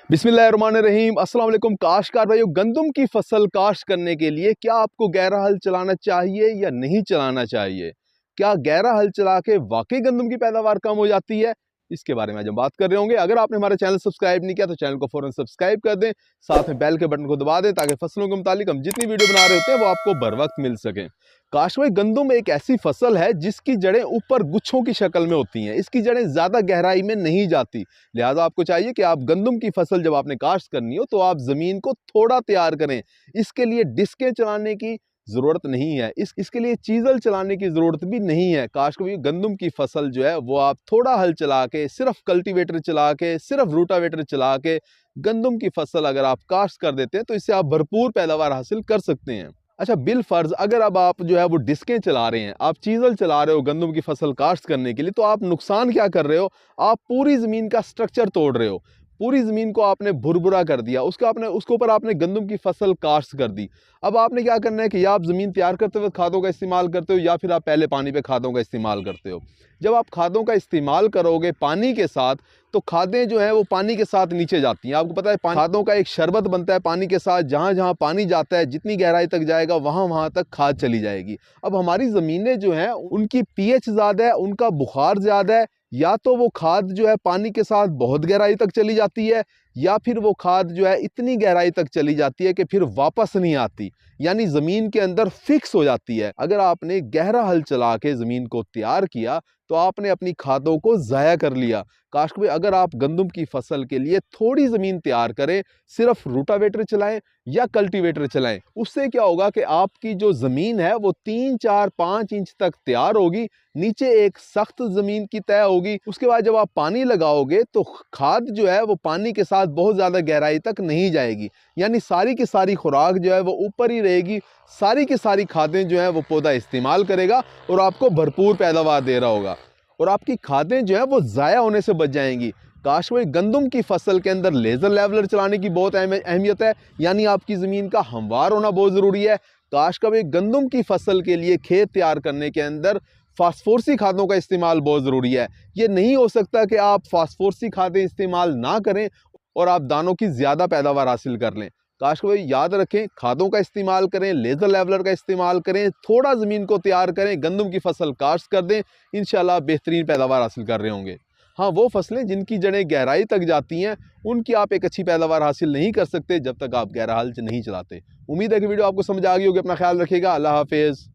बिस्मिल्लाहिर्रहमानिर्रहीम। अस्सलाम वालेकुम काश्तकार भाइयों, गंदम की फसल काश्त करने के लिए क्या आपको गहरा हल चलाना चाहिए या नहीं चलाना चाहिए? क्या गहरा हल चला के वाकई गंदम की पैदावार कम हो जाती है? इसके बारे में आज हम बात कर रहे होंगे। अगर आपने हमारा चैनल सब्सक्राइब नहीं किया तो चैनल को फौरन सब्सक्राइब कर दें, साथ में बेल के बटन को दबा दें ताकि फसलों के मुतालिक हम जितनी वीडियो बना रहे होते हैं वो आपको बर वक्त मिल सकें। काशवाई गंदम एक ऐसी फसल है जिसकी जड़ें ऊपर गुच्छों की शक्ल में होती हैं। इसकी जड़ें ज़्यादा गहराई में नहीं जाती। लिहाजा आपको चाहिए कि आप गंदम की फसल जब आपने काश्त करनी हो तो आप ज़मीन को थोड़ा तैयार करें। इसके लिए डिस्कें चलाने की ज़रूरत नहीं है, इसके लिए चीज़ल चलाने की ज़रूरत भी नहीं है। काश्त कभी गंदम की फसल जो है वो आप थोड़ा हल चला के, सिर्फ कल्टीवेटर चला के, सिर्फ रूटावेटर चला के गंदम की फसल अगर आप काश्त कर देते हैं तो इससे आप भरपूर पैदावार हासिल कर सकते हैं। अच्छा, बिल फर्ज अगर अब आप जो है वो डिस्कें चला रहे हैं, आप चीज़ल चला रहे हो गंदम की फसल काश्त करने के लिए, तो आप नुकसान क्या कर रहे हो? आप पूरी ज़मीन का स्ट्रक्चर तोड़ रहे हो। पूरी ज़मीन को आपने भुरभुरा कर दिया, उसके ऊपर आपने गंदम की फसल काश्त कर दी। अब आपने क्या करना है कि या आप ज़मीन तैयार करते हुए खादों का इस्तेमाल करते हो या फिर आप पहले पानी पे खादों का इस्तेमाल करते हो। जब आप खादों का इस्तेमाल करोगे पानी के साथ, तो खादें जो हैं वो पानी के साथ नीचे जाती हैं। आपको पता है खादों का एक शरबत बनता है पानी के साथ, जहाँ जहाँ पानी जाता है जितनी गहराई तक जाएगा वहाँ वहाँ तक खाद चली जाएगी। अब हमारी ज़मीनें जो हैं उनकी पीएच ज़्यादा है, उनका बुखार ज़्यादा है। या तो वो खाद जो है पानी के साथ बहुत गहराई तक चली जाती है, या फिर वो खाद जो है इतनी गहराई तक चली जाती है कि फिर वापस नहीं आती, यानी ज़मीन के अंदर फिक्स हो जाती है। अगर आपने गहरा हल चला के ज़मीन को तैयार किया तो आपने अपनी खादों को ज़ाया कर लिया। काश भाई, अगर आप गंदम की फसल के लिए थोड़ी ज़मीन तैयार करें, सिर्फ रूटावेटर चलाएं या कल्टीवेटर चलाएं, उससे क्या होगा कि आपकी जो ज़मीन है वो 3, 4, 5 इंच तक तैयार होगी। नीचे एक सख्त ज़मीन की तय होगी। उसके बाद जब आप पानी लगाओगे तो खाद जो है वो पानी के साथ बहुत ज़्यादा गहराई तक नहीं जाएगी, यानी सारी की सारी खुराक जो है वो ऊपर ही रहेगी। सारी की सारी खादें जो है वो पौधा इस्तेमाल करेगा और आपको भरपूर पैदावार दे रहा होगा, और आपकी खादें जो है वो ज़ाया होने से बच जाएंगी। काश भाई, गंदम की फसल के अंदर लेज़र लेवलर चलाने की बहुत अहमियत है, यानी आपकी ज़मीन का हमवार होना बहुत ज़रूरी है। काश का भाई, गंदम की फसल के लिए खेत तैयार करने के अंदर फास्फोरसी खादों का इस्तेमाल बहुत ज़रूरी है। ये नहीं हो सकता कि आप फास्फोरसी खादें इस्तेमाल ना करें और आप दानों की ज़्यादा पैदावार हासिल कर लें। काश भाई, याद रखें, खादों का इस्तेमाल करें, लेज़र लेवलर का इस्तेमाल करें, थोड़ा ज़मीन को तैयार करें, गंदम की फसल काश्त कर दें, इंशाल्लाह बेहतरीन पैदावार हासिल कर रहे होंगे। हाँ, वो फसलें जिनकी जड़ें गहराई तक जाती हैं उनकी आप एक अच्छी पैदावार हासिल नहीं कर सकते जब तक आप गहरा हल नहीं चलाते। उम्मीद है कि वीडियो आपको समझ आ गई होगी। अपना ख्याल रखिएगा। अल्लाह हाफिज़।